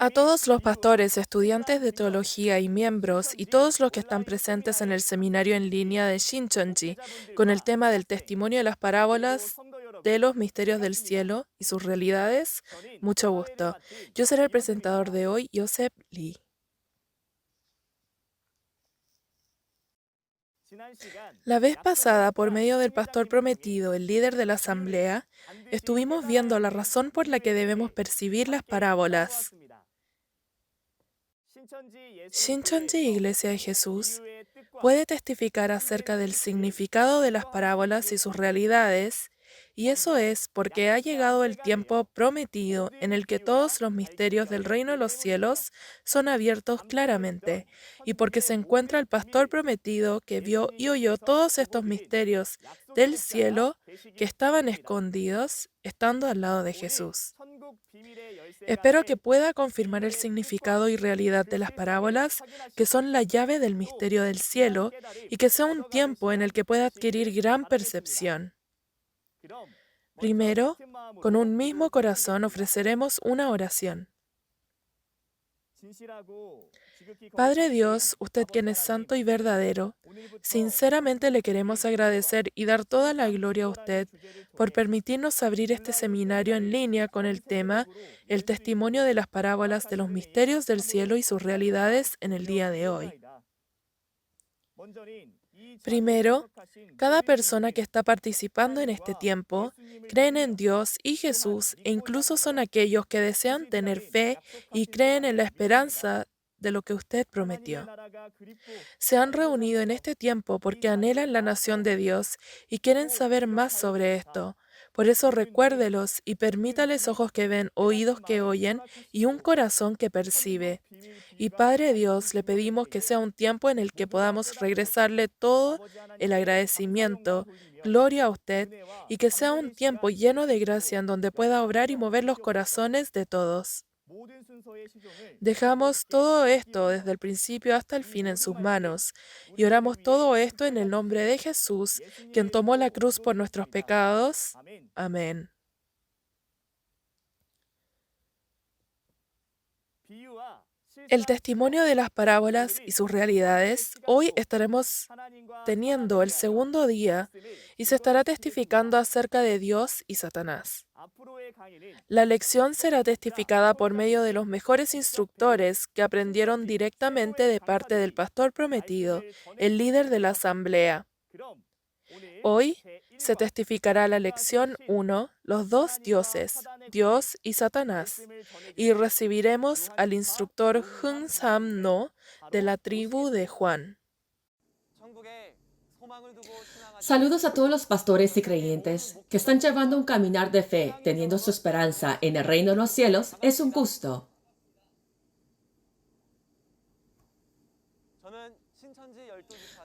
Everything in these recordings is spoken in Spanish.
A todos los pastores, estudiantes de teología y miembros, y todos los que están presentes en el seminario en línea de Shincheonji, con el tema del testimonio de las parábolas de los misterios del cielo y sus realidades, mucho gusto. Yo seré el presentador de hoy, Joseph Lee. La vez pasada, por medio del pastor prometido, el líder de la asamblea, estuvimos viendo la razón por la que debemos percibir las parábolas. Shincheonji Iglesia de Jesús puede testificar acerca del significado de las parábolas y sus realidades, y eso es porque ha llegado el tiempo prometido en el que todos los misterios del reino de los cielos son abiertos claramente, y porque se encuentra el pastor prometido que vio y oyó todos estos misterios del cielo que estaban escondidos estando al lado de Jesús. Espero que pueda confirmar el significado y realidad de las parábolas, que son la llave del misterio del cielo, y que sea un tiempo en el que pueda adquirir gran percepción. Primero, con un mismo corazón ofreceremos una oración. Padre Dios, usted quien es santo y verdadero, sinceramente le queremos agradecer y dar toda la gloria a usted por permitirnos abrir este seminario en línea con el tema El testimonio de las parábolas de los misterios del cielo y sus realidades en el día de hoy. Primero, cada persona que está participando en este tiempo creen en Dios y Jesús e incluso son aquellos que desean tener fe y creen en la esperanza de lo que usted prometió. Se han reunido en este tiempo porque anhelan la nación de Dios y quieren saber más sobre esto. Por eso recuérdelos y permítales ojos que ven, oídos que oyen y un corazón que percibe. Y Padre Dios, le pedimos que sea un tiempo en el que podamos regresarle todo el agradecimiento, gloria a usted, y que sea un tiempo lleno de gracia en donde pueda obrar y mover los corazones de todos. Dejamos todo esto desde el principio hasta el fin en sus manos y oramos todo esto en el nombre de Jesús, quien tomó la cruz por nuestros pecados. Amén. El testimonio de las parábolas y sus realidades, hoy estaremos teniendo el segundo día y se estará testificando acerca de Dios y Satanás. La lección será testificada por medio de los mejores instructores que aprendieron directamente de parte del pastor prometido, el líder de la asamblea. Hoy se testificará la lección 1, los dos dioses, Dios y Satanás, y recibiremos al instructor Hung Sam No de la tribu de Juan. Saludos a todos los pastores y creyentes que están llevando un caminar de fe, teniendo su esperanza en el reino de los cielos. Es un gusto.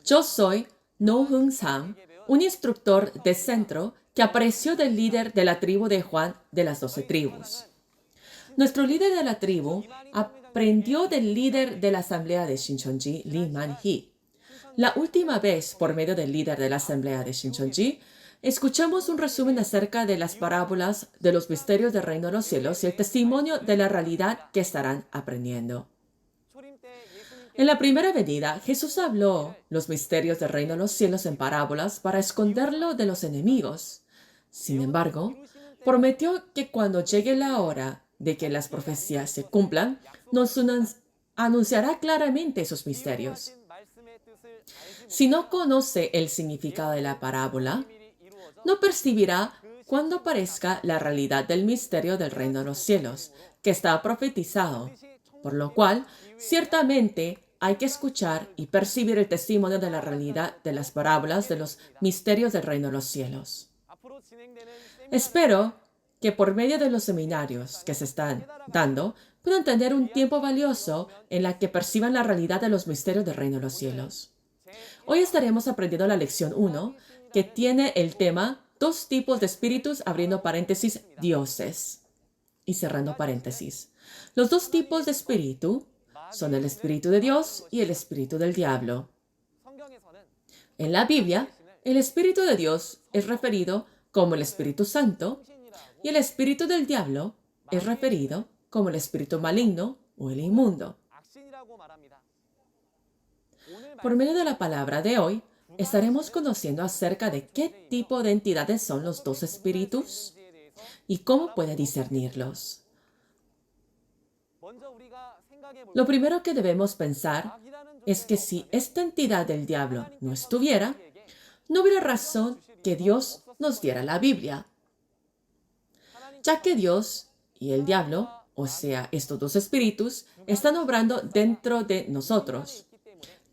Yo soy No Hung Sam, un instructor de centro que apareció del líder de la tribu de Juan de las 12 tribus. Nuestro líder de la tribu aprendió del líder de la asamblea de Shincheonji, Lee Man-hee. La última vez, por medio del líder de la asamblea de Shincheonji, escuchamos un resumen acerca de las parábolas de los misterios del reino de los cielos y el testimonio de la realidad que estarán aprendiendo. En la primera venida, Jesús habló los misterios del reino de los cielos en parábolas para esconderlo de los enemigos. Sin embargo, prometió que cuando llegue la hora de que las profecías se cumplan, nos anunciará claramente esos misterios. Si no conoce el significado de la parábola, no percibirá cuando aparezca la realidad del misterio del reino de los cielos, que está profetizado, por lo cual, ciertamente, hay que escuchar y percibir el testimonio de la realidad de las parábolas de los misterios del reino de los cielos. Espero que por medio de los seminarios que se están dando, puedan tener un tiempo valioso en la que perciban la realidad de los misterios del reino de los cielos. Hoy estaremos aprendiendo la lección 1, que tiene el tema dos tipos de espíritus, abriendo paréntesis, dioses y cerrando paréntesis. Los dos tipos de espíritu son el espíritu de Dios y el espíritu del diablo. En la Biblia, el espíritu de Dios es referido como el Espíritu Santo y el espíritu del diablo es referido como el espíritu maligno o el inmundo. Por medio de la palabra de hoy, estaremos conociendo acerca de qué tipo de entidades son los dos espíritus y cómo puede discernirlos. Lo primero que debemos pensar es que si esta entidad del diablo no estuviera, no hubiera razón que Dios nos diera la Biblia, ya que Dios y el diablo, o sea, estos dos espíritus, están obrando dentro de nosotros.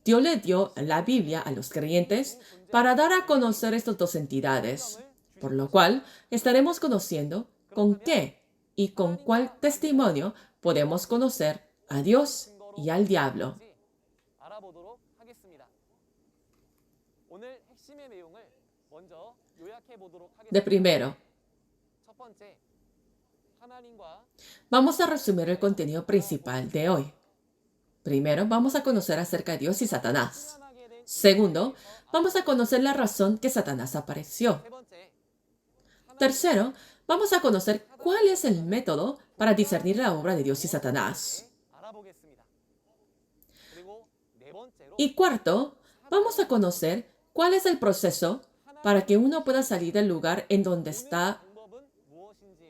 Dios le dio la Biblia a los creyentes para dar a conocer estas dos entidades, por lo cual estaremos conociendo con qué y con cuál testimonio podemos conocer a Dios y al diablo. De primero, vamos a resumir el contenido principal de hoy. Primero, vamos a conocer acerca de Dios y Satanás. Segundo, vamos a conocer la razón que Satanás apareció. Tercero, vamos a conocer cuál es el método para discernir la obra de Dios y Satanás. Y cuarto, vamos a conocer cuál es el proceso para que uno pueda salir del lugar en donde está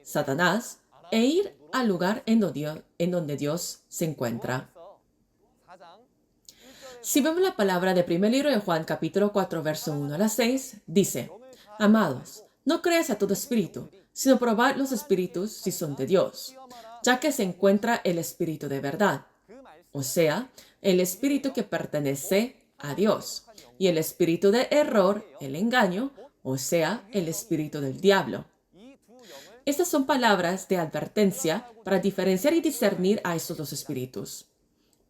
Satanás e ir al lugar en donde Dios se encuentra. Si vemos la palabra del primer libro de Juan, capítulo 4, verso 1 a la 6, dice: Amados, no creas a todo espíritu, sino probad los espíritus si son de Dios, ya que se encuentra el espíritu de verdad, o sea, el espíritu que pertenece a Dios, y el espíritu de error, el engaño, o sea, el espíritu del diablo. Estas son palabras de advertencia para diferenciar y discernir a estos dos espíritus.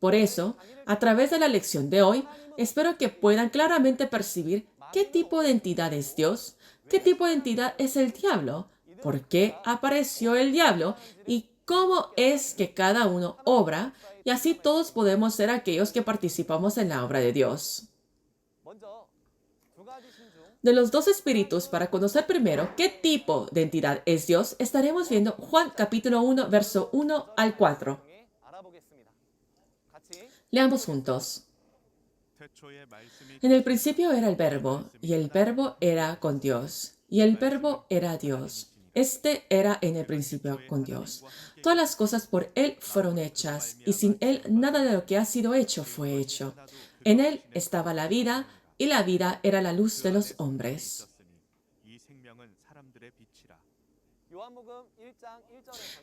Por eso, a través de la lección de hoy, espero que puedan claramente percibir qué tipo de entidad es Dios, qué tipo de entidad es el diablo, por qué apareció el diablo y cómo es que cada uno obra, y así todos podemos ser aquellos que participamos en la obra de Dios. De los dos espíritus, para conocer primero qué tipo de entidad es Dios, estaremos viendo Juan capítulo 1, verso 1 al 4. Leamos juntos. En el principio era el Verbo, y el Verbo era con Dios, y el Verbo era Dios. Este era en el principio con Dios. Todas las cosas por Él fueron hechas, y sin Él nada de lo que ha sido hecho fue hecho. En Él estaba la vida, y la vida era la luz de los hombres.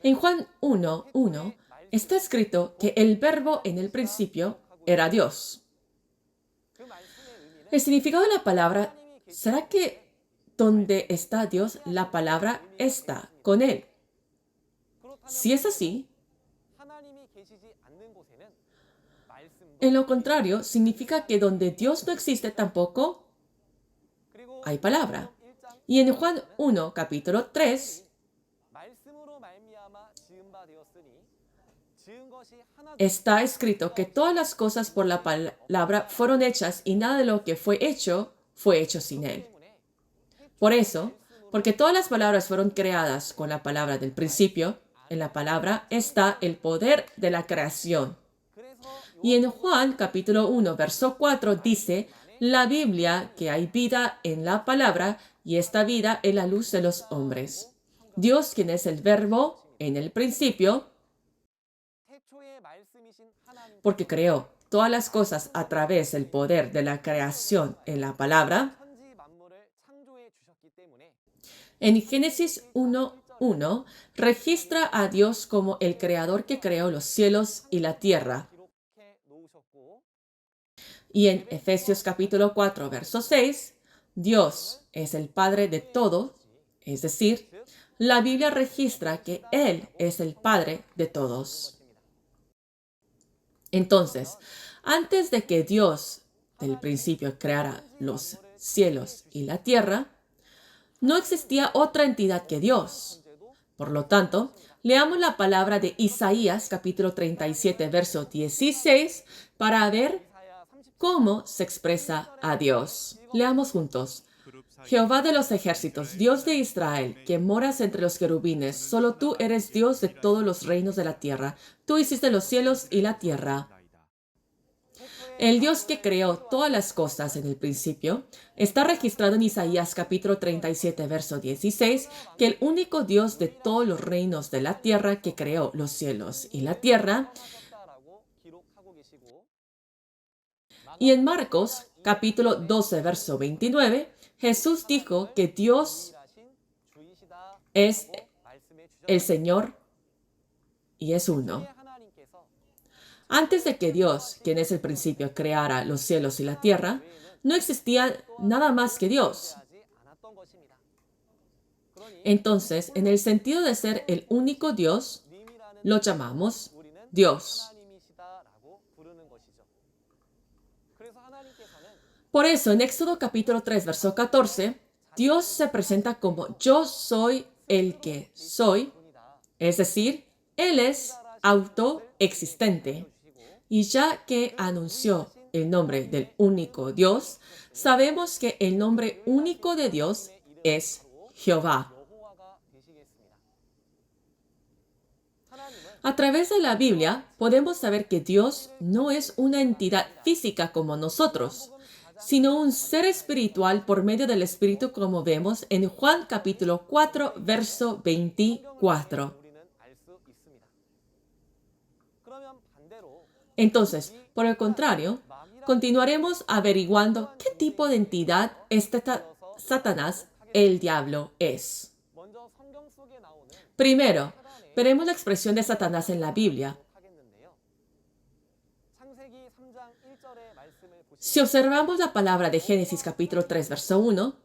En Juan 1:1 está escrito que el Verbo en el principio era Dios. El significado de la palabra, ¿será que donde está Dios, la palabra está con Él? Si es así, en lo contrario, significa que donde Dios no existe tampoco hay palabra. Y en Juan 1, capítulo 3, está escrito que todas las cosas por la palabra fueron hechas y nada de lo que fue hecho sin Él. Por eso, porque todas las palabras fueron creadas con la palabra del principio, en la palabra está el poder de la creación. Y en Juan capítulo 1, verso 4 dice la Biblia que hay vida en la palabra y esta vida es la luz de los hombres. Dios, quien es el Verbo en el principio, porque creó todas las cosas a través del poder de la creación en la palabra. En Génesis 1:1 registra a Dios como el creador que creó los cielos y la tierra. Y en Efesios capítulo 4, verso 6, Dios es el Padre de todo, es decir, la Biblia registra que Él es el Padre de todos. Entonces, antes de que Dios del principio creara los cielos y la tierra, no existía otra entidad que Dios. Por lo tanto, leamos la palabra de Isaías capítulo 37, verso 16, para ver cómo se expresa a Dios. Leamos juntos. Jehová de los ejércitos, Dios de Israel, que moras entre los querubines, solo tú eres Dios de todos los reinos de la tierra. Tú hiciste los cielos y la tierra. El Dios que creó todas las cosas en el principio está registrado en Isaías capítulo 37, verso 16, que el único Dios de todos los reinos de la tierra que creó los cielos y la tierra. Y en Marcos capítulo 12, verso 29, Jesús dijo que Dios es el Señor y es uno. Antes de que Dios, quien es el principio, creara los cielos y la tierra, no existía nada más que Dios. Entonces, en el sentido de ser el único Dios, lo llamamos Dios. Por eso, en Éxodo capítulo 3, verso 14, Dios se presenta como yo soy el que soy, es decir, Él es autoexistente. Y ya que anunció el nombre del único Dios, sabemos que el nombre único de Dios es Jehová. A través de la Biblia podemos saber que Dios no es una entidad física como nosotros, sino un ser espiritual por medio del Espíritu, como vemos en Juan capítulo 4, verso 24. Entonces, por el contrario, continuaremos averiguando qué tipo de entidad Satanás, el diablo, es. Primero, veremos la expresión de Satanás en la Biblia. Si observamos la palabra de Génesis capítulo 3, verso 1,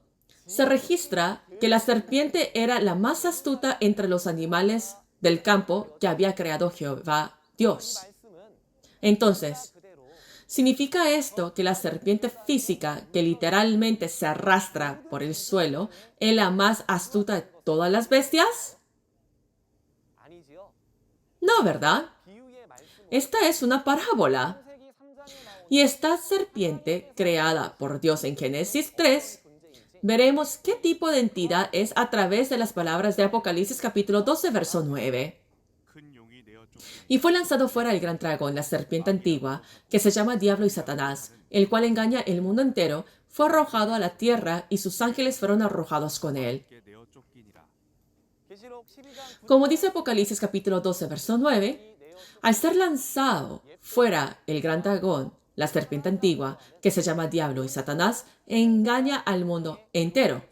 se registra que la serpiente era la más astuta entre los animales del campo que había creado Jehová Dios. Entonces, ¿significa esto que la serpiente física, que literalmente se arrastra por el suelo, es la más astuta de todas las bestias? No, ¿verdad? Esta es una parábola. Y esta serpiente, creada por Dios en Génesis 3, veremos qué tipo de entidad es a través de las palabras de Apocalipsis capítulo 12, verso 9. Y fue lanzado fuera el gran dragón, la serpiente antigua, que se llama Diablo y Satanás, el cual engaña el mundo entero, fue arrojado a la tierra y sus ángeles fueron arrojados con él. Como dice Apocalipsis capítulo 12, verso 9, al ser lanzado fuera el gran dragón, la serpiente antigua, que se llama Diablo y Satanás, engaña al mundo entero.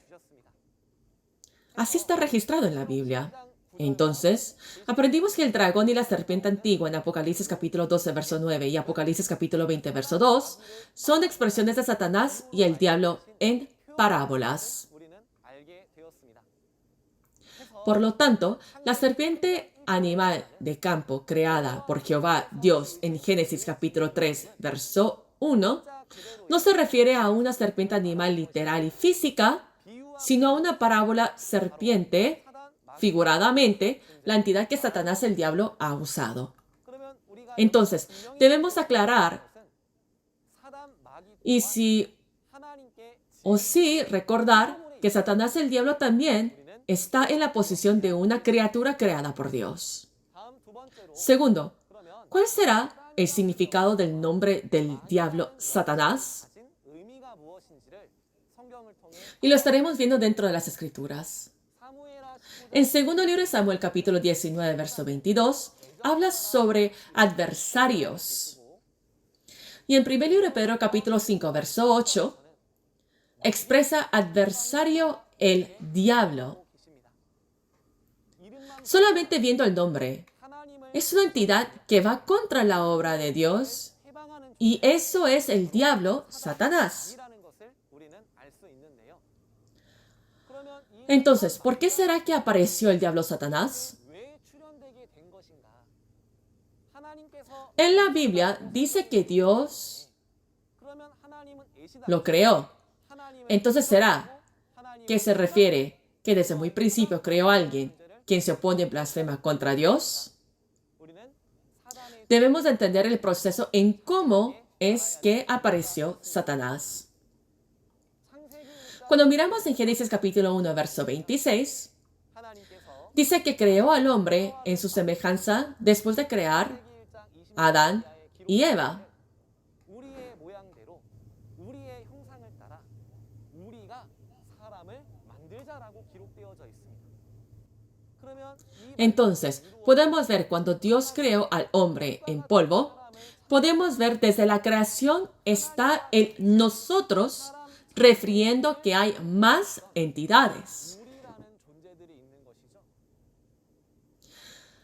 Así está registrado en la Biblia. Entonces, aprendimos que el dragón y la serpiente antigua en Apocalipsis capítulo 12, verso 9 y Apocalipsis capítulo 20, verso 2 son expresiones de Satanás y el diablo en parábolas. Por lo tanto, la serpiente animal de campo creada por Jehová Dios en Génesis capítulo 3, verso 1, no se refiere a una serpiente animal literal y física, sino a una parábola serpiente, figuradamente, la entidad que Satanás el diablo ha usado. Entonces, debemos aclarar recordar que Satanás el diablo también está en la posición de una criatura creada por Dios. Segundo, ¿cuál será el significado del nombre del diablo Satanás? Y lo estaremos viendo dentro de las Escrituras. En segundo libro de Samuel, capítulo 19, verso 22, habla sobre adversarios. Y en primer libro de Pedro, capítulo 5, verso 8, expresa adversario el diablo. Solamente viendo el nombre, es una entidad que va contra la obra de Dios, y eso es el diablo, Satanás. Entonces, ¿por qué será que apareció el diablo Satanás? En la Biblia dice que Dios lo creó. Entonces, ¿será que se refiere que desde muy principio creó a alguien quien se opone y blasfema contra Dios? Debemos de entender el proceso en cómo es que apareció Satanás. Cuando miramos en Génesis capítulo 1, verso 26, dice que creó al hombre en su semejanza después de crear a Adán y Eva. 우리의 모양대로 우리의 형상을 따라 우리가 사람을 만들자라고 기록되어져 있습니다. 그러면 Entonces, podemos ver cuando Dios creó al hombre en polvo, podemos ver desde la creación está el nosotros, refiriendo que hay más entidades. 우리라는 존재들이 있는 것이죠.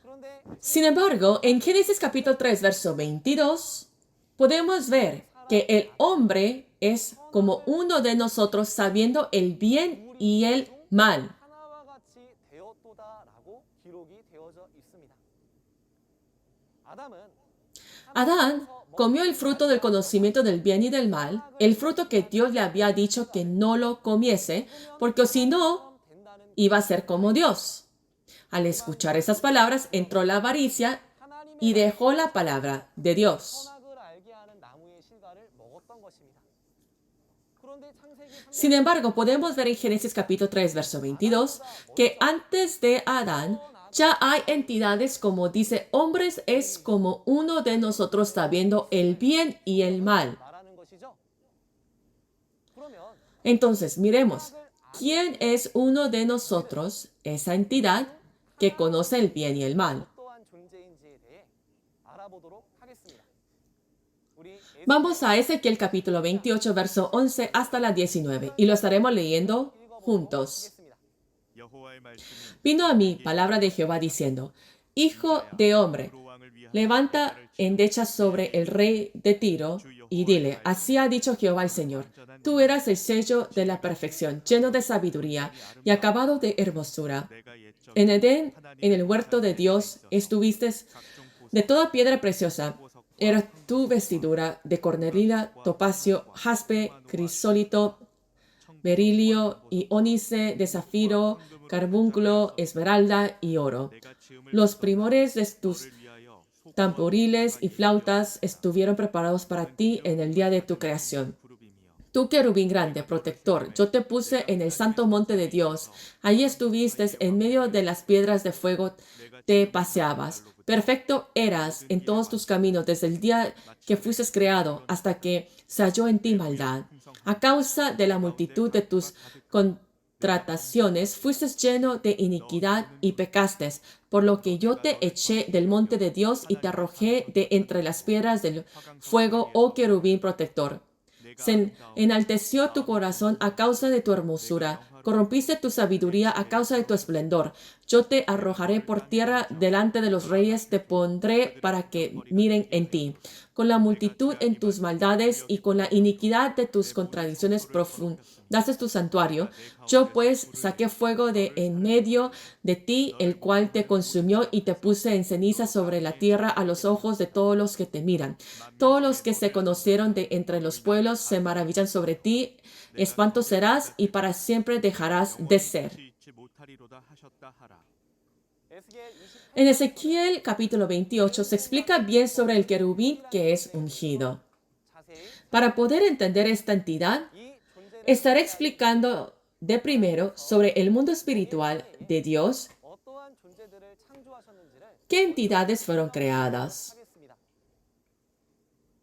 그런데 Sin embargo, en Génesis capítulo 3, verso 22, podemos ver que el hombre es como uno de nosotros sabiendo el bien y el mal. 하나와 같이 되었도다라고 기록이 되어져 있습니다. 아담은 Adán comió el fruto del conocimiento del bien y del mal, el fruto que Dios le había dicho que no lo comiese, porque si no, 된다는 iba a ser como Dios. Al escuchar esas palabras, entró la avaricia y dejó la palabra de Dios. 선악을 알게 하는 나무의 실과를 먹었던 것입니다. 그런데 창세기 Sin embargo, podemos ver en Génesis capítulo 3, verso 22, que antes de Adán ya hay entidades como dice, hombres es como uno de nosotros sabiendo el bien y el mal. 말하는 것이죠. 그러면 Entonces, miremos, ¿quién es uno de nosotros, esa entidad que conoce el bien y el mal? 어떠한 존재인지에 대해 알아보도록 하겠습니다. 우리 Vamos a Ezequiel capítulo 28, verso 11 hasta la 19, y lo estaremos leyendo juntos. 하겠습니다. 여호와의 말씀이 Vino a mí palabra de Jehová diciendo, Hijo de hombre, 왕을 위하여 levanta endecha sobre el rey de Tiro y dile, así ha dicho Jehová el Señor, tú eras el sello de la perfección, lleno de sabiduría y acabado de hermosura. 내가 옛적 En Edén, en el huerto de Dios, estuviste de toda piedra preciosa. Era tu vestidura de cornelina, topacio, jaspe, crisólito, berilio y ónice de zafiro, carbúnculo, esmeralda y oro. 내가 지음을 Los primores de tus 위하여 속 tamboriles y flautas estuvieron preparados para ti en el día de tu creación. 부르비며 Tú, querubín grande, protector, yo te puse en el santo monte de Dios. Allí estuviste en medio de las piedras de fuego, te paseabas. Perfecto eras en todos tus caminos desde el día que fuiste creado hasta que se halló en ti maldad. A causa de la multitud de tus contrataciones, fuiste lleno de iniquidad y pecaste, por lo que yo te eché del monte de Dios y te arrojé de entre las piedras del fuego, oh querubín protector. Se enalteció tu corazón a causa de tu hermosura, corrompiste tu sabiduría a causa de tu esplendor. Yo te arrojaré por tierra delante de los reyes, te pondré para que miren en ti. Con la multitud en tus maldades y con la iniquidad de tus contradicciones profundaste tu santuario. Yo pues saqué fuego de en medio de ti, el cual te consumió y te puse en ceniza sobre la tierra a los ojos de todos los que te miran. Todos los que se conocieron de entre los pueblos se maravillan sobre ti. Espanto serás y para siempre dejarás de ser. 잊지 못하리로다 하셨다 하라. 에스겔 20 En Ezequiel capítulo 28 se explica bien sobre el querubín que es ungido. 자세히 Para poder entender esta entidad, 이 존재를 estaré explicando de primero sobre el mundo espiritual de Dios, 어떠한 존재들을 창조하셨는지를 qué entidades fueron creadas. 하겠습니다.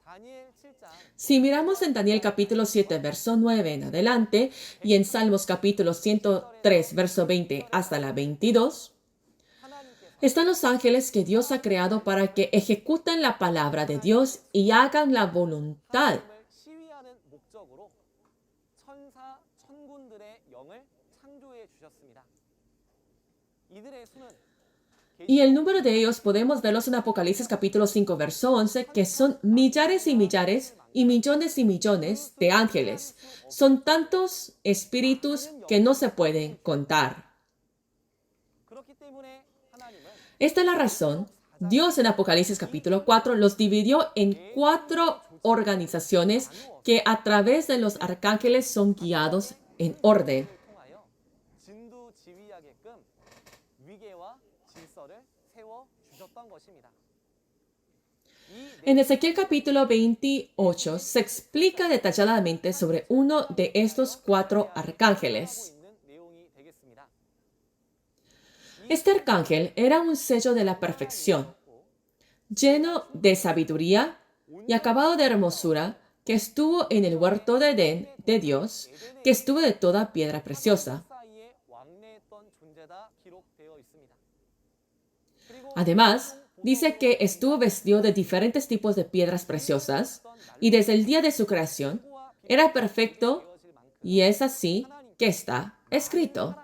다니엘 7장 Si miramos en Daniel capítulo 7, verso 9 en adelante, y en Salmos capítulo 103, verso 20 hasta la 22, 하나님께서 están los ángeles que Dios ha creado para que ejecuten la palabra de Dios y hagan la voluntad. 하나님을 시위하는 목적으로 천사 천군들의 영을 창조해 주셨습니다. 이들의 수는 Y el número de ellos podemos verlos en Apocalipsis capítulo 5, verso 11, que son millares y millares y millones de ángeles. Son tantos espíritus que no se pueden contar. 그렇기 때문에 하나님은 Esta es la razón. Dios en Apocalipsis capítulo 4 los dividió en 4 organizaciones que a través de los arcángeles son guiados en orden. 통하여 진두지휘하게끔 위계와 질서를 세워 주셨던 것입니다. En Ezequiel capítulo 28 se explica detalladamente sobre uno de estos 4 arcángeles. Este arcángel era un sello de la perfección, lleno de sabiduría y acabado de hermosura, que estuvo en el huerto de Edén de Dios, que estuvo de toda piedra preciosa. Además, dice que estuvo vestido de diferentes tipos de piedras preciosas y desde el día de su creación era perfecto, y es así que está escrito.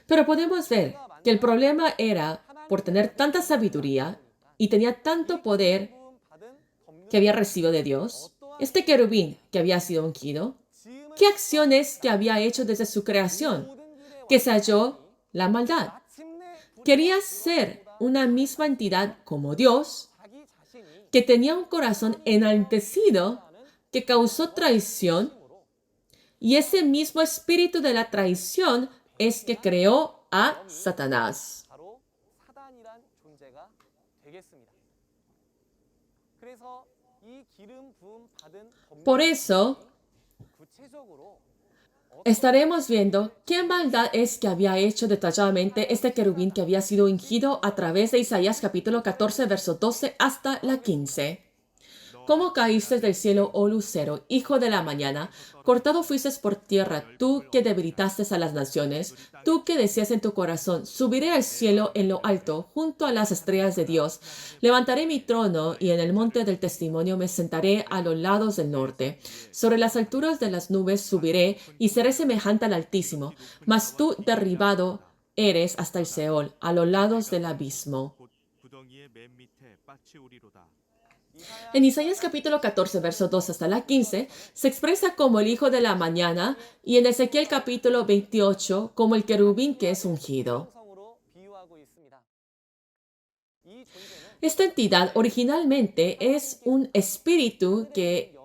Pero podemos ver que el problema era por tener tanta sabiduría y tenía tanto poder que había recibido de Dios, este querubín que había sido ungido, ¿qué acciones que había hecho desde su creación? Que se halló la maldad. Quería ser una misma entidad como Dios, que tenía un corazón enaltecido, que causó traición, y ese mismo espíritu de la traición es que creó a Satanás. Por eso, estaremos viendo qué maldad es que había hecho detalladamente este querubín que había sido ungido a través de Isaías capítulo 14, verso 12 hasta la 15. ¿Cómo caíste del cielo, oh lucero, hijo de la mañana? Cortado fuiste por tierra, tú que debilitaste a las naciones, tú que decías en tu corazón, subiré al cielo en lo alto, junto a las estrellas de Dios. Levantaré mi trono y en el monte del testimonio me sentaré a los lados del norte. Sobre las alturas de las nubes subiré y seré semejante al Altísimo. Mas tú derribado eres hasta el Seol, a los lados del abismo. En Isaías capítulo 14, verso 2 hasta la 15, se expresa como el hijo de la mañana y en Ezequiel capítulo 28 como el querubín que es ungido. Esta entidad originalmente es un espíritu que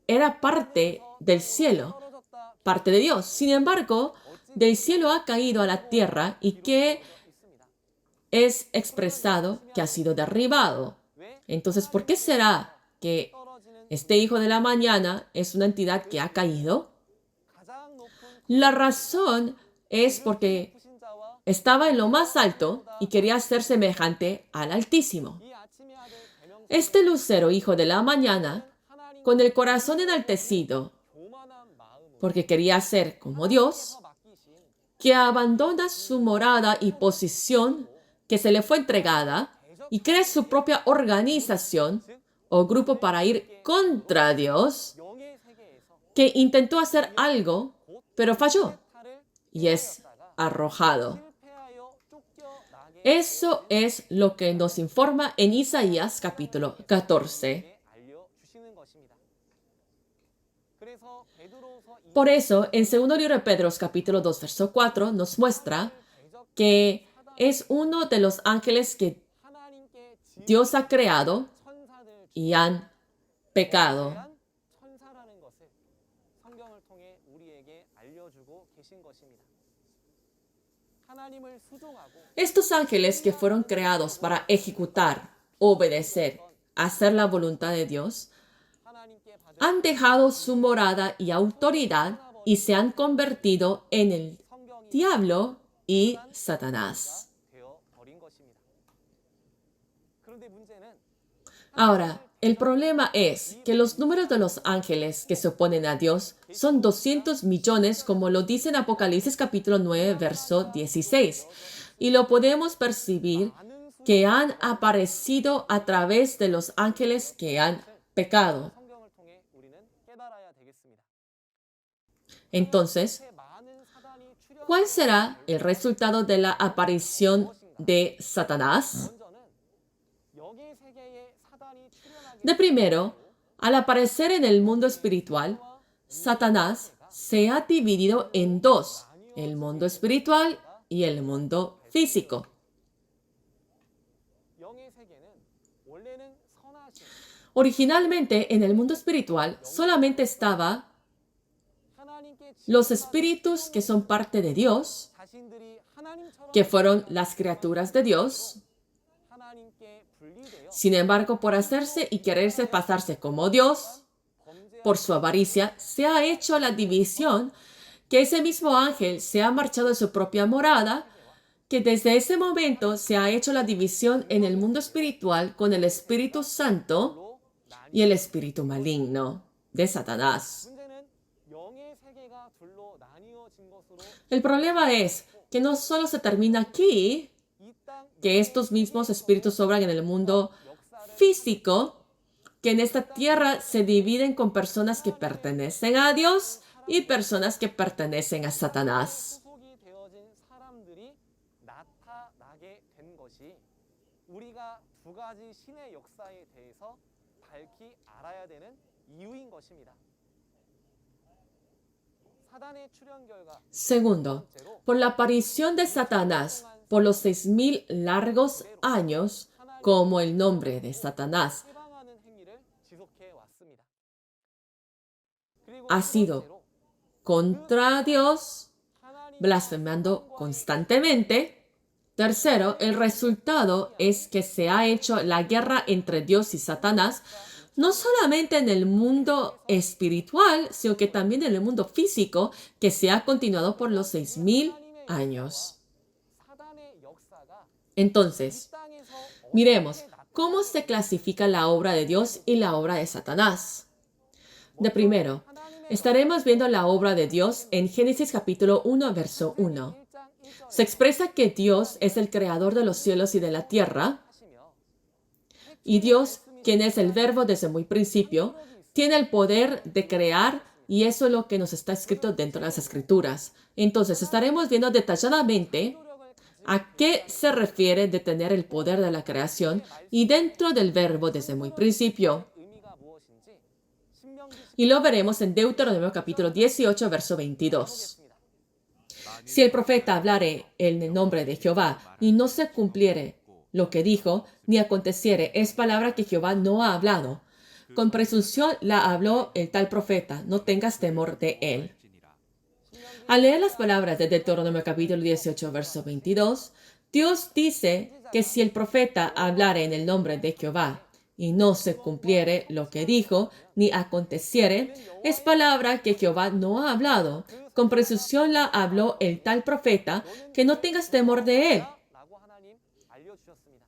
era parte del cielo, parte de Dios. Sin embargo, del cielo ha caído a la tierra y que es expresado que ha sido derribado. Entonces, ¿por qué será que este hijo de la mañana es una entidad que ha caído? La razón es porque estaba en lo más alto y quería ser semejante al Altísimo. Este lucero, hijo de la mañana, con el corazón enaltecido, porque quería ser como Dios, que abandona su morada y posición que se le fue entregada, y crea su propia organización o grupo para ir contra Dios, que intentó hacer algo, pero falló y es arrojado. Eso es lo que nos informa en Isaías capítulo 14. Por eso, en 2 libro de Pedro capítulo 2, verso 4, nos muestra que es uno de los ángeles que Dios ha creado y han pecado. Estos ángeles que fueron creados para ejecutar, obedecer, hacer la voluntad de Dios, han dejado su morada y autoridad y se han convertido en el diablo y Satanás. Ahora, el problema es que los números de los ángeles que se oponen a Dios son 200 millones, como lo dice en Apocalipsis capítulo 9, verso 16. Y lo podemos percibir que han aparecido a través de los ángeles que han pecado. Entonces, ¿cuál será el resultado de la aparición de Satanás? De primero, al aparecer en el mundo espiritual, Satanás se ha dividido en dos, el mundo espiritual y el mundo físico. Originalmente, en el mundo espiritual solamente estaba los espíritus que son parte de Dios, 자신들이 하나님처럼 que fueron las criaturas de Dios, 하나님께 분리되어 sin embargo, por hacerse y quererse pasarse como Dios, por su avaricia, se ha hecho la división que ese mismo ángel se ha marchado de su propia morada, que desde ese momento se ha hecho la división en el mundo espiritual con el Espíritu Santo y el espíritu maligno de Satanás. 문제는 영의 세계가 둘로 나뉘어진 것으로 El problema es que no solo se termina aquí, 이 땅 que estos mismos espíritus obran en el mundo físico, que en esta tierra se dividen con personas que pertenecen a Dios y personas que pertenecen a Satanás. 소속이 되어진 사람들이 나타나게 된 것이 우리가 두 가지 신의 역사에 대해서 밝히 알아야 되는 이유인 것입니다. 사단의 출현 결과 Segundo, por la aparición de Satanás por los 6,000 largos años, como el nombre de Satanás 해방하는 행위를 지속해 왔습니다. 그리고 ha sido contra Dios, blasfemando constantemente. Tercero, el resultado es que se ha hecho la guerra entre Dios y Satanás, no solamente en el mundo espiritual, sino que también en el mundo físico, que se ha continuado por los 6,000 años. 사단의 역사가 Entonces, 땅에서 miremos cómo se clasifica la obra de Dios y la obra de Satanás. De primero, estaremos viendo la obra de Dios en Génesis capítulo 1, verso 1. 1장 1절 Se expresa que Dios es el creador de los cielos y de la tierra, 하시며 y Dios, quien es el verbo desde muy principio, tiene el poder de crear, y eso es lo que nos está escrito dentro de las escrituras. Entonces, estaremos viendo detalladamente a qué se refiere de tener el poder de la creación y dentro del verbo desde muy principio. 의미가 무엇인지 신명기 Y lo veremos en Deuteronomio capítulo 18, verso 22. 보겠습니다. Si el profeta hablare en el nombre de Jehová y no se cumpliere lo que dijo, ni aconteciere, es palabra que Jehová no ha hablado. Con presunción la habló el tal profeta, no tengas temor de él. Al leer las palabras de Deuteronomio capítulo 18, verso 22, Dios dice que si el profeta hablare en el nombre de Jehová y no se cumpliere lo que dijo, ni aconteciere, es palabra que Jehová no ha hablado. Con presunción la habló el tal profeta, que no tengas temor de él. 라고 하나님 알려주셨습니다.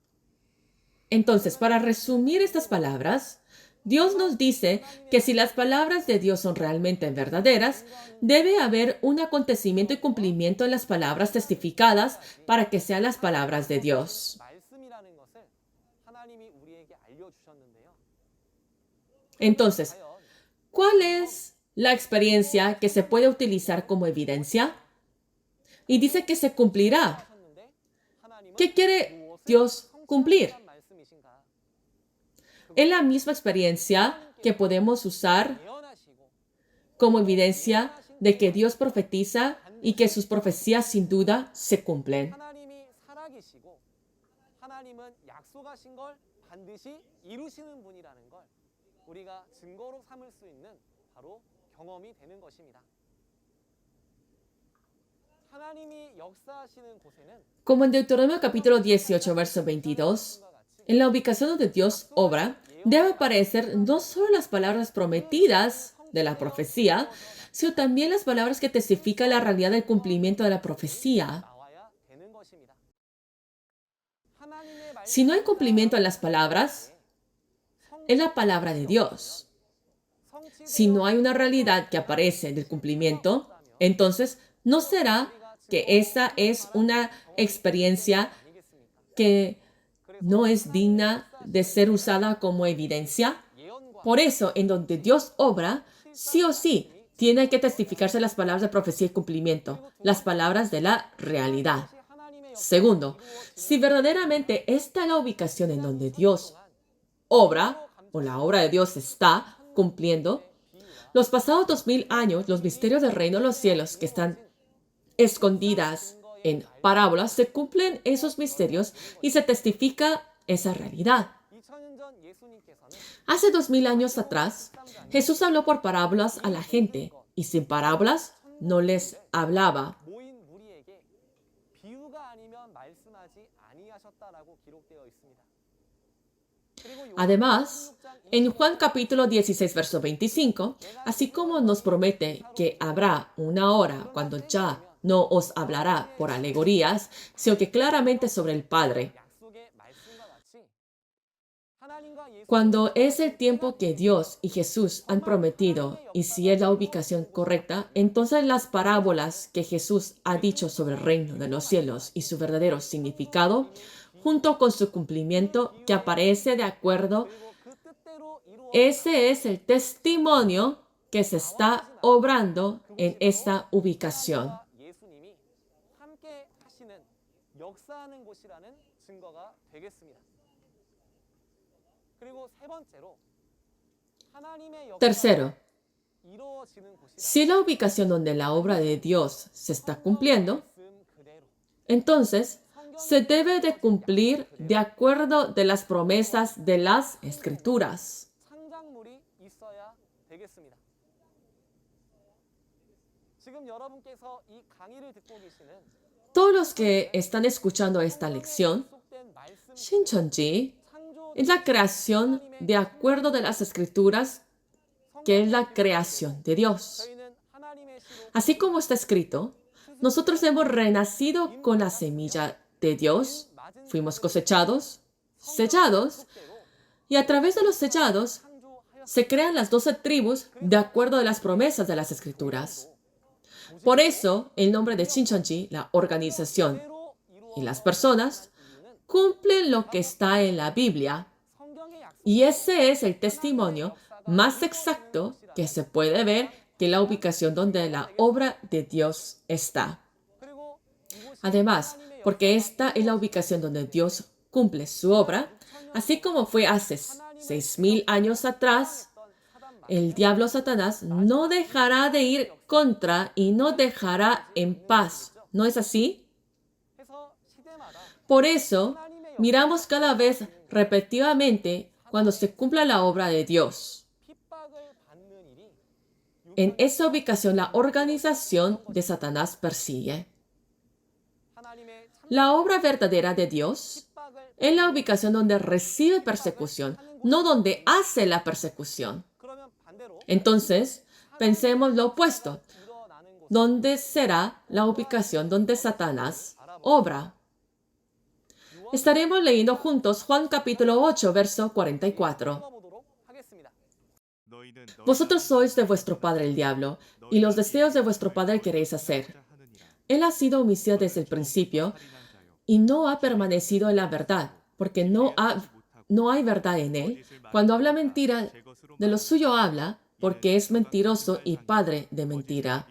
Entonces, para resumir estas palabras, Dios nos dice que si las palabras de Dios son realmente verdaderas, debe haber un acontecimiento y cumplimiento en las palabras testificadas para que sean las palabras de Dios. 말씀이라는 것을 하나님이 우리에게 알려주셨는데요. Entonces, 과연 ¿cuál es la experiencia que se puede utilizar como evidencia? Y dice que se cumplirá. 하셨는데 하나님은 ¿Qué quiere Dios cumplir? 성취하시란 말씀이신가? Es la misma experiencia que podemos usar 예언하시고 como evidencia de que Dios profetiza y que sus profecías sin duda se cumplen. 하나님이 살아계시고 하나님은 약속하신 걸 반드시 이루시는 분이라는 걸 우리가 증거로 삼을 수 있는 바로 경험이 되는 것입니다. 하나님이 역사하시는 곳에는 Como en Deuteronomio capítulo 18, verso 22, en la ubicación donde Dios obra, debe aparecer no solo las palabras prometidas de la profecía, sino también las palabras que testifican la realidad del cumplimiento de la profecía. 나와야 되는 것입니다. 하나님의 Si no hay cumplimiento en las palabras, es la palabra de Dios. Si no hay una realidad que aparece del cumplimiento, entonces no será que esa es una experiencia que no es digna de ser usada como evidencia. Por eso, en donde Dios obra, sí o sí, tiene que testificarse las palabras de profecía y cumplimiento, las palabras de la realidad. Segundo, si verdaderamente esta es la ubicación en donde Dios obra, o la obra de Dios está cumpliendo, los pasados 2000 años, los misterios del reino de los cielos que están escondidas en parábolas, se cumplen esos misterios y se testifica esa realidad. 2000년 전 예수님께서는 Hace 2000 años atrás, Jesús habló por parábolas a la gente y sin parábolas no les hablaba. 모인 무리에게 비유가 아니면 말씀하지 아니하셨다라고 기록되어 있습니다. 그리고 요한복음 Además, 16장 en Juan capítulo 16, verso 25, así como nos promete que habrá una hora cuando ya no os hablará por alegorías, sino que claramente sobre el Padre. 약속의 말씀과 같이 하나님과 예수 Cuando es el tiempo que Dios y Jesús han prometido y si es la ubicación correcta, entonces las parábolas que Jesús ha dicho sobre el reino de los cielos y su verdadero significado, junto con su cumplimiento que aparece de acuerdo, 그리고 그 뜻대로 이루어 ese es el testimonio que se está obrando en esta ubicación. 예수님이 함께 하시는 역사하는 곳이라는 증거가 되겠습니다. 그리고 세 번째로 하나님의 역사가 Tercero, 이루어지는 곳이라 si la ubicación donde la obra de Dios se está cumpliendo, 말씀 그대로 entonces se debe de cumplir de acuerdo de las promesas de las Escrituras. 창작물이 있어야 되겠습니다. 지금 여러분께서 이 강의를 듣고 계시는 Todos los que están escuchando esta lección, 속된 말씀 Shincheonji 창조 es la creación de acuerdo de las Escrituras, que es la creación de Dios. 저희는 하나님의 시로 Así como está escrito, nosotros hemos renacido con la semilla de Dios, fuimos cosechados, sellados, y a través de los sellados 창조하였 se crean las 12 tribus de acuerdo a las promesas de las Escrituras. Por eso, el nombre de Shincheonji, la organización 그대로 y las personas, cumplen lo que está en la Biblia, 성경의 약속 y ese es el testimonio más exacto que se puede ver que la ubicación donde la obra de Dios está. 그리고 이곳이 Además, porque esta es la ubicación donde Dios cumple su obra, así como fue hace 6,000 años atrás, el diablo Satanás no dejará de ir contra y no dejará en paz. ¿No es así? 해서 시대마다 Por eso, miramos cada vez repetitivamente cuando se cumpla la obra de Dios. 핍박을 받는 일이 En esa ubicación, la organización de Satanás persigue. 하나님의 참 La obra verdadera de Dios 핍박을 es la ubicación donde recibe persecución, no donde hace la persecución. 그러면 반대로 Entonces, pensemos lo opuesto. 일어나는 곳 ¿Dónde será la ubicación donde Satanás obra? Estaremos leyendo juntos Juan capítulo 8, verso 44. 읽어보도록 하겠습니다. 너희는 Vosotros sois de vuestro padre el diablo, y los deseos de vuestro padre queréis hacer. Él ha sido homicida desde el principio y no ha permanecido en la verdad, porque no hay verdad en él. Cuando habla mentira, de lo suyo habla, porque es mentiroso y padre de mentira.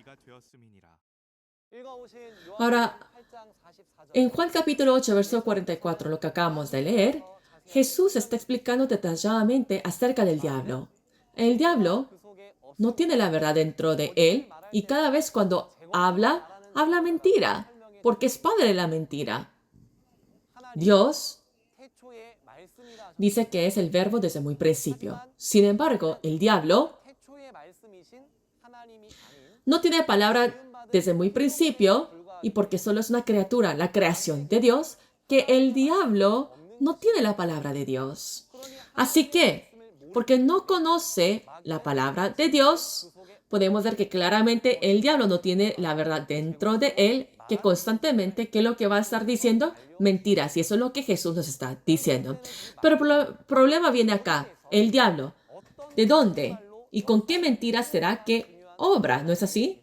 읽어보신 Ahora, 요한복음 8장 44절 en Juan capítulo 8, verso 44, lo que acabamos de leer, Jesús está explicando detalladamente acerca del diablo. El diablo 그 속에 no tiene la verdad dentro de él y cada vez cuando habla mentira, porque es padre de la mentira. Dios 태초에 말씀이라 하셨 dice que es el verbo desde muy principio. Sin embargo, el diablo 태초의 말씀이신 하나님이 아닌 no tiene palabra desde muy principio y porque solo es una criatura, la creación de Dios, que el diablo no tiene la palabra de Dios. Así que, porque no conoce la palabra de Dios, podemos ver que claramente el diablo no tiene la verdad dentro de él, que constantemente, ¿qué es lo que va a estar diciendo? Mentiras. Y eso es lo que Jesús nos está diciendo. Pero el problema viene acá. El diablo, ¿de dónde? ¿Y con qué mentiras será que obra? ¿No es así?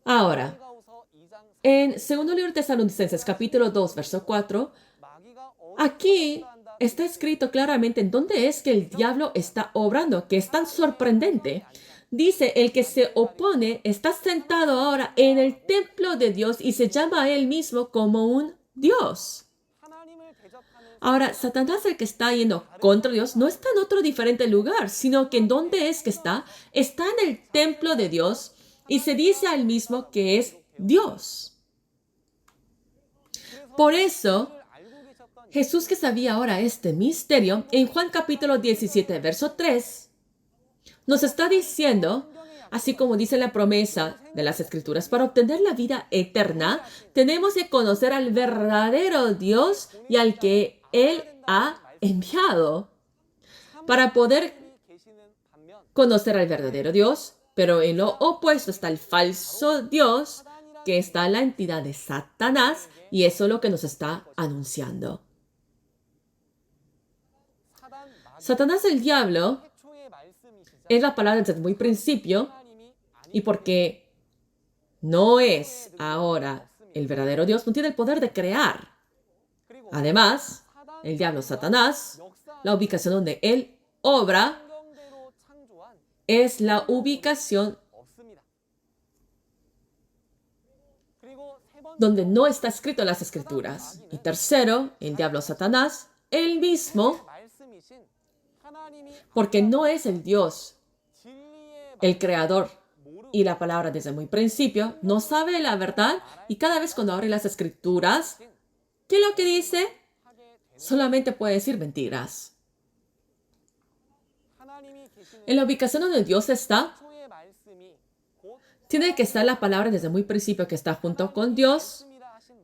Ahora, 마가우서 2장 en 2 libro de Tesalonicenses, capítulo 2, verso 4, 마귀가 aquí está escrito claramente en dónde es que el diablo está obrando, que es tan sorprendente. Dice, el que se opone está sentado ahora en el templo de Dios y se llama a él mismo como un Dios. 하나님을 대적하는 Ahora, Satanás, el que está yendo contra Dios, no está en otro diferente lugar, sino que en dónde es que está. Está en el templo de Dios y se dice a él mismo que es Dios. Por eso, 알고 계셨던 Jesús, que sabía ahora este misterio, en Juan capítulo 17, verso 3, nos está diciendo Así como dice la promesa de las Escrituras, para obtener la vida eterna, tenemos que conocer al verdadero Dios y al que Él ha enviado. Para poder conocer al verdadero Dios, pero en lo opuesto está el falso Dios, que está la entidad de Satanás, y eso es lo que nos está anunciando. Satanás, el diablo, es la palabra desde muy principio, y porque no es ahora el verdadero Dios, no tiene el poder de crear. Además, el diablo Satanás, la ubicación donde él obra, es la ubicación donde no está escrito en las Escrituras. Y tercero, el diablo Satanás, él mismo, porque no es el Dios, el creador y la palabra desde muy principio, no sabe la verdad, y cada vez cuando abre las Escrituras, ¿qué es lo que dice? Solamente puede decir mentiras. En la ubicación donde Dios está, tiene que estar la palabra desde muy principio que está junto con Dios.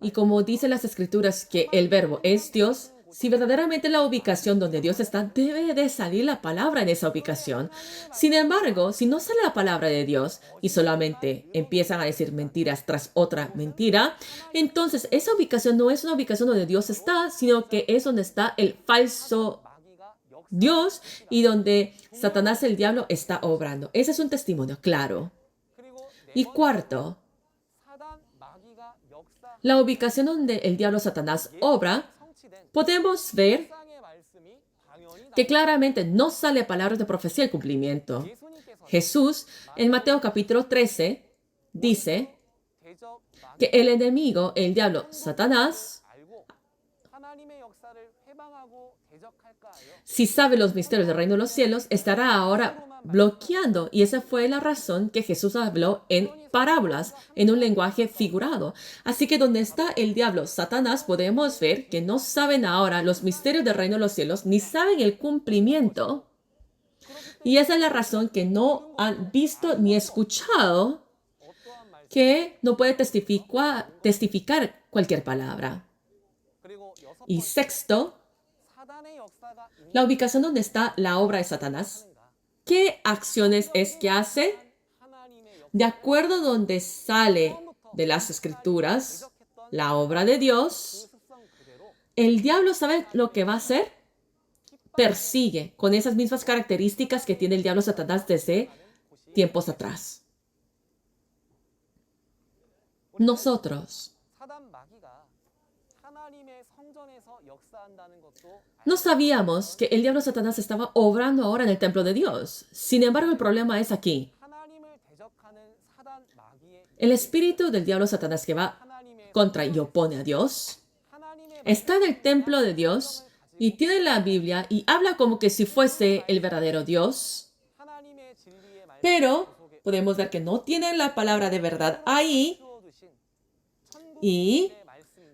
Y como dicen las Escrituras que el verbo es Dios, si verdaderamente la ubicación donde Dios está, debe de salir la palabra en esa ubicación. Sin embargo, si no sale la palabra de Dios y solamente empiezan a decir mentiras tras otra mentira, entonces esa ubicación no es una ubicación donde Dios está, sino que es donde está el falso Dios y donde Satanás, el diablo, está obrando. Ese es un testimonio claro. Y cuarto, la ubicación donde el diablo Satanás obra, podemos ver que claramente no sale palabras de profecía y cumplimiento. Jesús, en Mateo capítulo 13, dice que el enemigo, el diablo Satanás, si sabe los misterios del reino de los cielos, estará ahora bloqueando. Y esa fue la razón que Jesús habló en parábolas, en un lenguaje figurado. Así que donde está el diablo Satanás, podemos ver que no saben ahora los misterios del reino de los cielos, ni saben el cumplimiento. Y esa es la razón que no han visto ni escuchado, que no puede testificar cualquier palabra. Y sexto, la ubicación donde está la obra de Satanás. ¿Qué acciones es que hace? De acuerdo a donde sale de las Escrituras la obra de Dios, el diablo sabe lo que va a hacer. Persigue con esas mismas características que tiene el diablo Satanás desde tiempos atrás. Nosotros no sabíamos que el diablo Satanás estaba obrando ahora en el templo de Dios. Sin embargo, el problema es aquí. El espíritu del diablo Satanás que va contra y opone a Dios está en el templo de Dios y tiene la Biblia y habla como que si fuese el verdadero Dios. Pero podemos ver que no tienen la palabra de verdad ahí y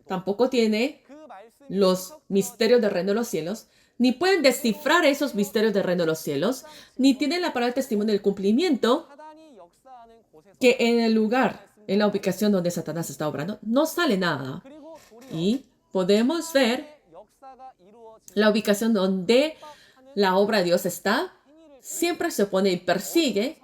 tampoco tiene los misterios del reino de los cielos, ni pueden descifrar esos misterios del reino de los cielos, ni tienen la palabra de testimonio del cumplimiento, que en el lugar, en la ubicación donde Satanás está obrando, no sale nada. Y podemos ver la ubicación donde la obra de Dios está, siempre se opone y persigue,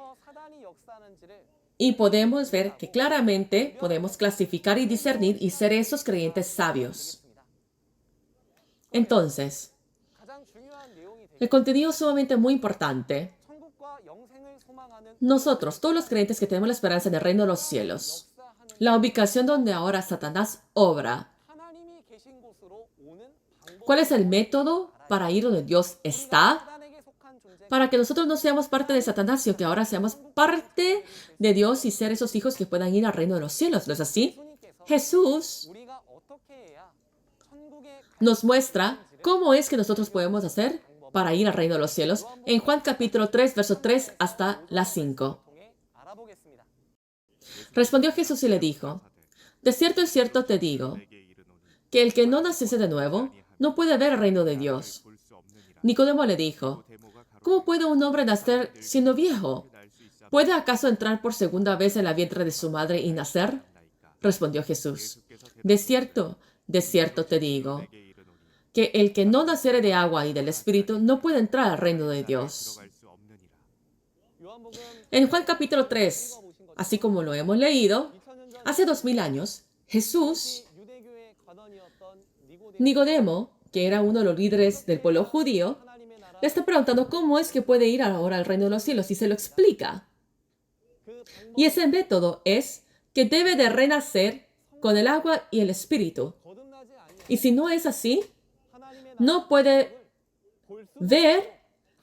y podemos ver que claramente podemos clasificar y discernir y ser esos creyentes sabios. Entonces, el contenido es sumamente muy importante. Nosotros, todos los creyentes que tenemos la esperanza en el reino de los cielos, la ubicación donde ahora Satanás obra, ¿cuál es el método para ir donde Dios está? Para que nosotros no seamos parte de Satanás, sino que ahora seamos parte de Dios y ser esos hijos que puedan ir al reino de los cielos. ¿No es así? Jesús nos muestra cómo es que nosotros podemos hacer para ir al reino de los cielos en Juan capítulo 3, verso 3 hasta la 5. Respondió Jesús y le dijo, de cierto te digo, que el que no naciese de nuevo no puede ver el reino de Dios. Nicodemo le dijo, ¿cómo puede un hombre nacer siendo viejo? ¿puede acaso entrar por segunda vez en la vientre de su madre y nacer? Respondió Jesús. De cierto te digo, que el que no naciere de agua y del Espíritu no puede entrar al reino de Dios. En Juan capítulo 3, así como lo hemos leído, hace 2000 años, Jesús, Nicodemo, que era uno de los líderes del pueblo judío, le está preguntando cómo es que puede ir ahora al reino de los cielos y se lo explica. Y ese método es que debe de renacer con el agua y el Espíritu. Y si no es así, no puede ver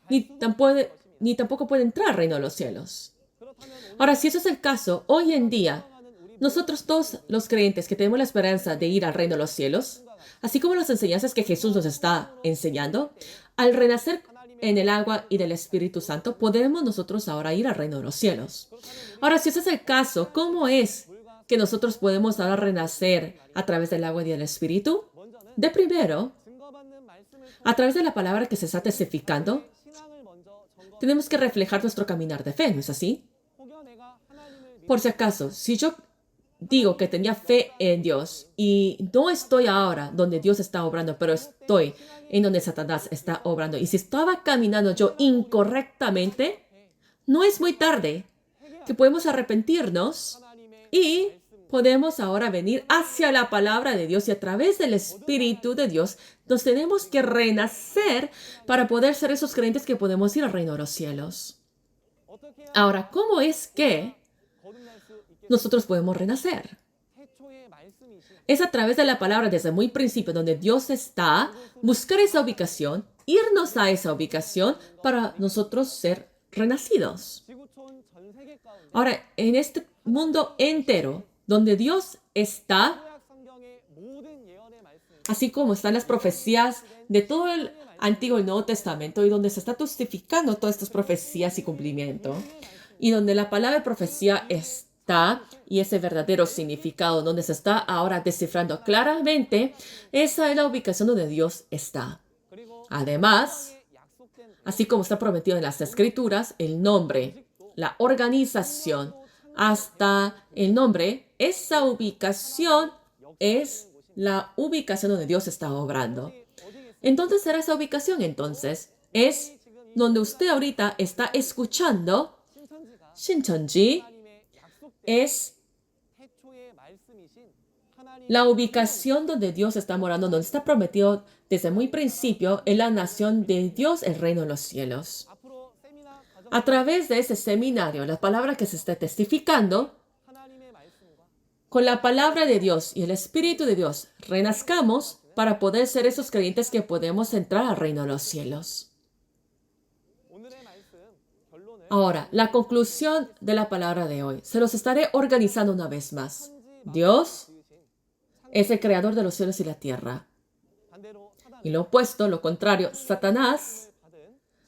ni tampoco puede entrar al reino de los cielos. Ahora, si eso es el caso, hoy en día, nosotros todos los creyentes que tenemos la esperanza de ir al reino de los cielos, así como las enseñanzas que Jesús nos está enseñando, al renacer en el agua y del Espíritu Santo, podemos nosotros ahora ir al reino de los cielos. Ahora, si ese es el caso, ¿cómo es que nosotros podemos ahora renacer a través del agua y del Espíritu? De primero, a través de la palabra que se está testificando, tenemos que reflejar nuestro caminar de fe, ¿no es así? Por si acaso, si yo digo que tenía fe en Dios y no estoy ahora donde Dios está obrando, pero estoy en donde Satanás está obrando, y si estaba caminando yo incorrectamente, no es muy tarde que podemos arrepentirnos y podemos ahora venir hacia la palabra de Dios, y a través del Espíritu de Dios nos tenemos que renacer para poder ser esos creyentes que podemos ir al reino de los cielos. Ahora, ¿cómo es que nosotros podemos renacer? Es a través de la palabra desde muy principio, donde Dios está, buscar esa ubicación, irnos a esa ubicación para nosotros ser renacidos. Ahora, en este mundo entero, donde Dios está, así como están las profecías de todo el Antiguo y Nuevo Testamento, y donde se está testificando todas estas profecías y cumplimiento, y donde la palabra de profecía está, y ese verdadero significado, donde se está ahora descifrando claramente, esa es la ubicación donde Dios está. Además, así como está prometido en las Escrituras, el nombre, la organización, hasta el nombre, esa ubicación es la ubicación donde Dios está obrando. Entonces, ¿será esa ubicación? Entonces, es donde usted ahorita está escuchando. Shincheonji es la ubicación donde Dios está morando, donde está prometido desde muy principio en la nación de Dios, el reino de los cielos. A través de ese seminario, la palabra que se está testificando, con la palabra de Dios y el Espíritu de Dios, renazcamos para poder ser esos creyentes que podemos entrar al reino de los cielos. Ahora, la conclusión de la palabra de hoy. Se los estaré organizando una vez más. Dios es el creador de los cielos y la tierra. Y lo opuesto, lo contrario, Satanás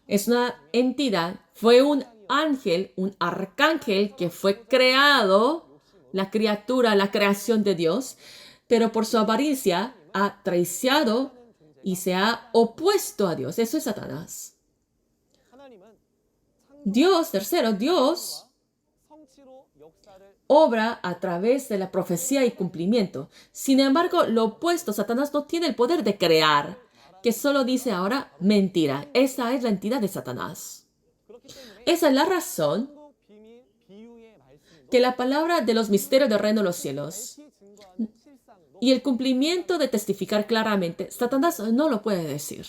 es una entidad, fue un ángel, un arcángel que fue creado, la criatura, la creación de Dios, pero por su avaricia ha traicionado y se ha opuesto a Dios. Eso es Satanás. Dios, tercero, Dios obra a través de la profecía y cumplimiento. Sin embargo, lo opuesto, Satanás no tiene el poder de crear, que solo dice ahora mentira. Esa es la entidad de Satanás. Esa es la razón que la palabra de los misterios del reino de los cielos y el cumplimiento de testificar claramente, Satanás no lo puede decir.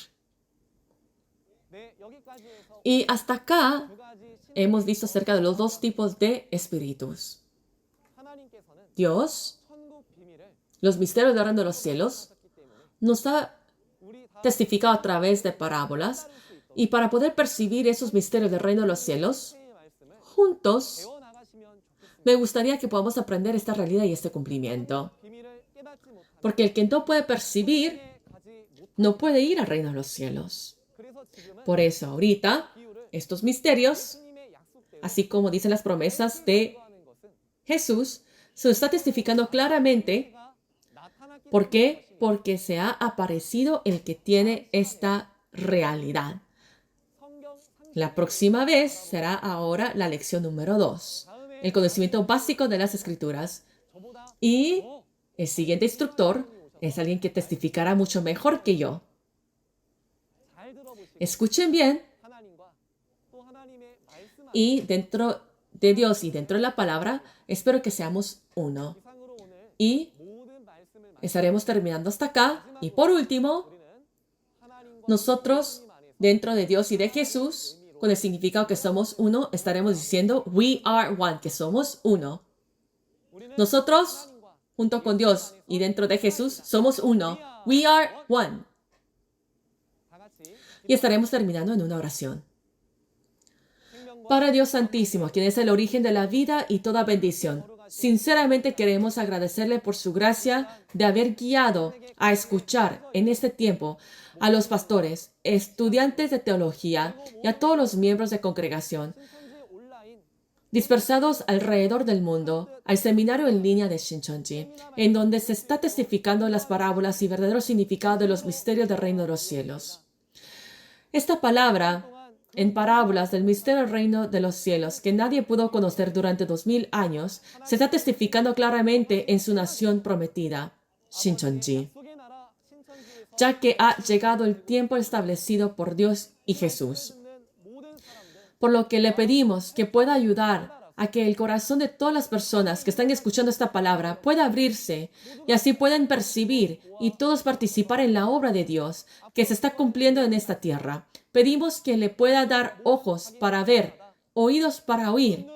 Y hasta acá hemos visto acerca de los dos tipos de espíritus. Dios, los misterios del reino de los cielos, nos ha testificado a través de parábolas, y para poder percibir esos misterios del reino de los cielos, juntos, me gustaría que podamos aprender esta realidad y este cumplimiento. Porque el que no puede percibir, no puede ir al reino de los cielos. Por eso, ahorita, estos misterios, así como dicen las promesas de Jesús, se está testificando claramente. ¿Por qué? Porque se ha aparecido el que tiene esta realidad. La próxima vez será ahora la lección número 2, el conocimiento básico de las Escrituras. Y el siguiente instructor es alguien que testificará mucho mejor que yo. Escuchen bien, y dentro de Dios y dentro de la palabra, espero que seamos uno. Y estaremos terminando hasta acá. Y por último, nosotros, dentro de Dios y de Jesús, con el significado que somos uno, estaremos diciendo we are one, que somos uno. Nosotros, junto con Dios y dentro de Jesús, somos uno. We are one. Y estaremos terminando en una oración. Para Dios Santísimo, quien es el origen de la vida y toda bendición, sinceramente queremos agradecerle por su gracia de haber guiado a escuchar en este tiempo a los pastores, estudiantes de teología y a todos los miembros de congregación dispersados alrededor del mundo al seminario en línea de Shincheonji, en donde se está testificando las parábolas y verdadero significado de los misterios del reino de los cielos. Esta palabra en parábolas del misterio del reino de los cielos que nadie pudo conocer durante 2000 años, se está testificando claramente en su nación prometida, Shincheonji, ya que ha llegado el tiempo establecido por Dios y Jesús. Por lo que le pedimos que pueda ayudar a que el corazón de todas las personas que están escuchando esta palabra pueda abrirse y así puedan percibir y todos participar en la obra de Dios que se está cumpliendo en esta tierra. Pedimos que le pueda dar ojos para ver, oídos para oír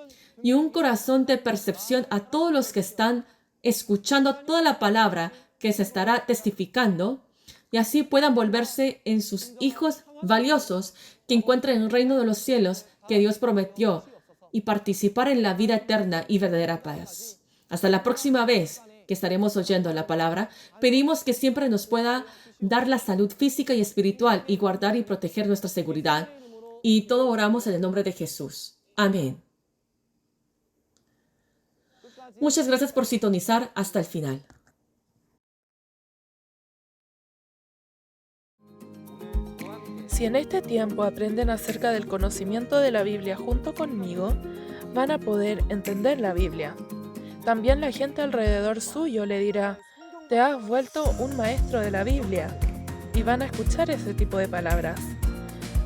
y un corazón de percepción a todos los que están escuchando toda la palabra que se estará testificando y así puedan volverse en sus hijos valiosos que encuentren el reino de los cielos que Dios prometió y participar en la vida eterna y verdadera paz. Hasta la próxima vez que estaremos oyendo la palabra, pedimos que siempre nos pueda dar la salud física y espiritual y guardar y proteger nuestra seguridad. Y todo oramos en el nombre de Jesús. Amén. Muchas gracias por sintonizar hasta el final. Si en este tiempo aprenden acerca del conocimiento de la Biblia junto conmigo, van a poder entender la Biblia. También la gente alrededor suyo le dirá, te has vuelto un maestro de la Biblia, y van a escuchar ese tipo de palabras.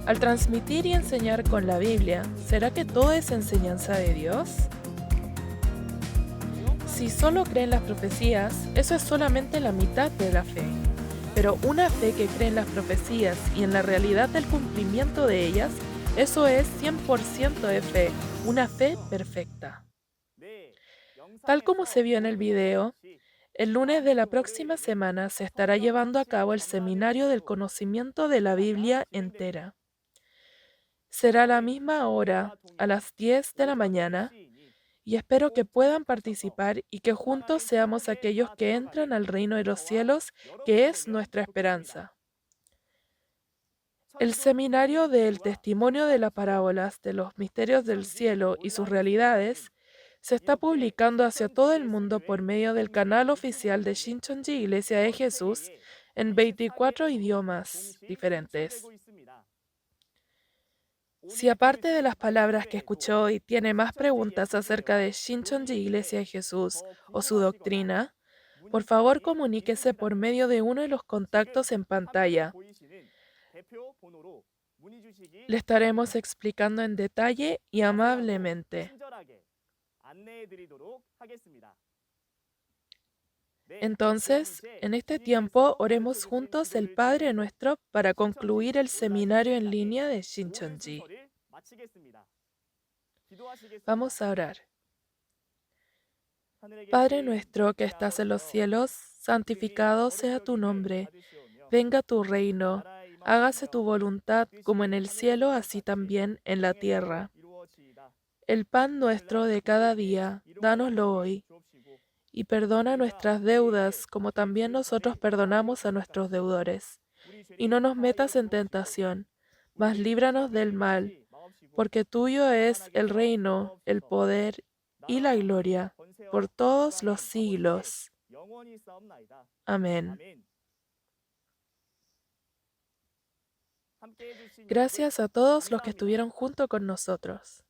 Al transmitir y enseñar con la Biblia, ¿será que todo es enseñanza de Dios? Si solo creen las profecías, eso es solamente la mitad de la fe. Pero una fe que cree en las profecías y en la realidad del cumplimiento de ellas, eso es 100% de fe, una fe perfecta. Tal como se vio en el video, el lunes de la próxima semana se estará llevando a cabo el seminario del conocimiento de la Biblia entera. Será a la misma hora, a las 10 de la mañana, y espero que puedan participar y que juntos seamos aquellos que entran al reino de los cielos, que es nuestra esperanza. El seminario del testimonio de las parábolas de los misterios del cielo y sus realidades se está publicando hacia todo el mundo por medio del canal oficial de Shincheonji Iglesia de Jesús en 24 idiomas diferentes. Si aparte de las palabras que escuchó hoy tiene más preguntas acerca de Shincheonji Iglesia de Jesús o su doctrina, por favor comuníquese por medio de uno de los contactos en pantalla. Le estaremos explicando en detalle y amablemente. Entonces, en este tiempo, oremos juntos el Padre Nuestro para concluir el seminario en línea de Shincheonji. Vamos a orar. Padre nuestro que estás en los cielos, santificado sea tu nombre. Venga tu reino. Hágase tu voluntad como en el cielo, así también en la tierra. El pan nuestro de cada día, dánoslo hoy. Y perdona nuestras deudas, como también nosotros perdonamos a nuestros deudores. Y no nos metas en tentación, mas líbranos del mal, porque tuyo es el reino, el poder y la gloria, por todos los siglos. Amén. Gracias a todos los que estuvieron junto con nosotros.